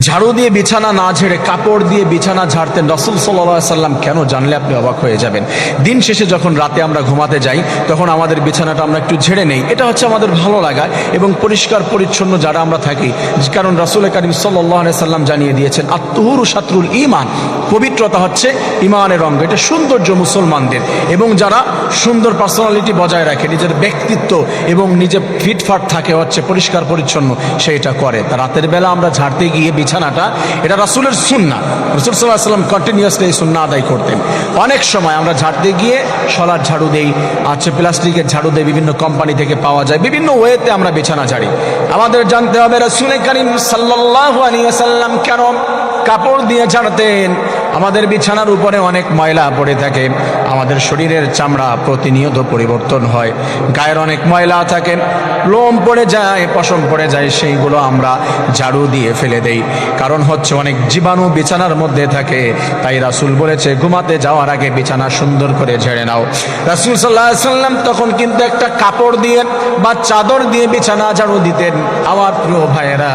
ঝাড়ু দিয়ে বিছানা না ঝেড়ে কাপড় দিয়ে বিছানা ঝাড়তেন রাসূল সাল্লাল্লাহু আলাইহি সাল্লাম। কেন? জানলে আপনি অবাক হয়ে যাবেন। দিন শেষে যখন রাতে আমরা ঘুমাতে যাই তখন আমাদের বিছানাটা আমরা একটু ঝেড়ে নেই। এটা হচ্ছে আমাদের ভালো লাগা এবং পরিষ্কার পরিচ্ছন্ন যারা আমরা থাকি, কারণ রাসূল করিম সাল্লাল্লাহু আলাইহি সাল্লাম জানিয়ে দিয়েছেন আত-তুহুরু শাতরুল ঈমান, পবিত্রতা হচ্ছে ঈমানের অঙ্গ। এটা সৌন্দর্য মুসলমানদের, এবং যারা সুন্দর পার্সোনালিটি বজায় রাখে, নিজের ব্যক্তিত্ব এবং নিজে ফিটফাট থাকে, হচ্ছে পরিষ্কার পরিচ্ছন্ন, সেইটা করে। তা রাতের বেলা আমরা ঝাড়তে গিয়ে বিছানাটা, এটা রাসূলের সুন্নাহ। রাসূল সাল্লাল্লাহু আলাইহি ওয়াসাল্লাম কন্টিনিউয়াসলি এই সুন্নাহ আদায় করতেন। অনেক সময় আমরা ঝাড়তে গিয়ে শলার ঝাড়ু দেই, প্লাস্টিকের ঝাড়ু দেই, বিভিন্ন কোম্পানি থেকে পাওয়া যায়, বিভিন্ন ওয়েতে আমরা বিছানা ঝাড়ি। আমাদের জানতে হবে রাসূল করিম সাল্লাল্লাহু আলাইহি ওয়াসাল্লাম কেন কাপড় দিয়ে ঝাড়তেন? আমাদের বিছানার উপরে অনেক ময়লা পড়ে থাকে, আমাদের শরীরের চামড়া প্রতিনিয়ত পরিবর্তন হয়, গায়ের অনেক ময়লা থাকে, লোম পড়ে যায়, পশম পড়ে যায়, সেইগুলো আমরা ঝাড়ু দিয়ে ফেলে দেই। কারণ হচ্ছে অনেক জীবাণু বিছানার মধ্যে থাকে। তাই রাসূল বলেছে ঘুমাতে যাওয়ার আগে বিছানা সুন্দর করে ঝেড়ে নাও। রাসূল সাল্লাল্লাহু আলাইহি ওয়াসাল্লাম তখন কিন্তু একটা কাপড় দিয়ে বা চাদর দিয়ে বিছানা ঝাড়ু দিতেন। আমার প্রিয় ভাইয়েরা,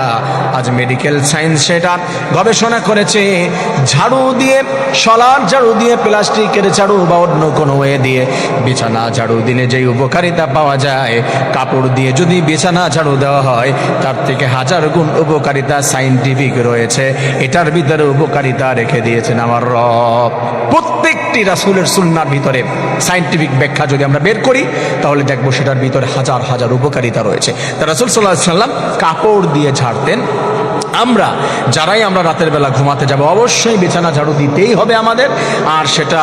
আজ মেডিকেল সায়েন্স সেটা গবেষণা করেছে, ঝাড়ু দিয়ে, শলার ঝাড়ু দিয়ে, প্লাস্টিকের ঝাড়ু বা অন্য কোনো ওয়ে দিয়ে বিছানা ঝাড়ু দিলে যেই উপকারিতা পাওয়া যায়, কাপড় দিয়ে যদি বিছানা ঝাড়ু দেওয়া হয় তার থেকে 1000 গুণ উপকারিতা সায়েন্টিফিক রয়েছে। এটার ভিতরে উপকারিতা রেখে দিয়েছেন আমার রব। প্রত্যেকটি রাসূলের সুন্নাহর ভিতরে সায়েন্টিফিক ব্যাখ্যা যদি আমরা বের করি তাহলে দেখবো সেটার ভিতরে হাজার হাজার উপকারিতা রয়েছে। তা রাসূল সাল্লাল্লাহু আলাইহি ওয়াসাল্লাম কাপড় দিয়ে ঝাড়তেন। আমরা যারাই আমরা রাতের বেলা ঘুমাতে যাব অবশ্যই বিছানা ঝাড়ু দিতেই হবে আমাদের। আর সেটা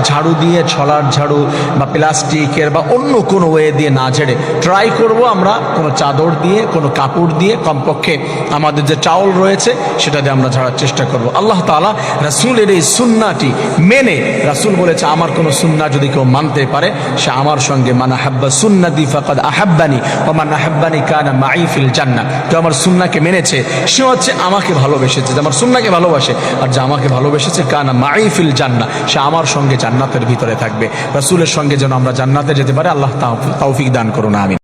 ঝাড়ু দিয়ে, ছলার ঝাড়ু বা প্লাস্টিকের বা অন্য কোনো ওয়ে দিয়ে না ঝেড়ে ট্রাই করব আমরা কোনো চাদর দিয়ে, কোনো কাপড় দিয়ে, কমপক্ষে আমাদের যে চাউল রয়েছে সেটা দিয়ে আমরা ঝাড়ার চেষ্টা করব। আল্লাহ তাআলা রাসূলের এই সুন্নাহটি মেনে, রাসূল বলেছে আমার কোনো সুন্নাহ যদি কেউ মানতে পারে সে আমার সঙ্গে, মান আহাব্বা সুন্নতি ফাকাদ আহাব্বানি ওয়া মান আহাব্বানি কানা মাই ফিল জান্নাহ। তো আমার সুন্নাহকে মেনেছে সে হচ্ছে আমাকে ভালোবেসেছে, যে আমার সুন্নাহকে ভালোবাসে, আর যে আমাকে ভালোবেসেছে কানা মাই ফিল জান্নাহ, সে আমার সঙ্গে জান্নাতের ভিতরে থাকবে। রাসূলের সঙ্গে যেন আমরা জান্নাতে যেতে পারি, আল্লাহ তৌফিক দান করুন, আমিন।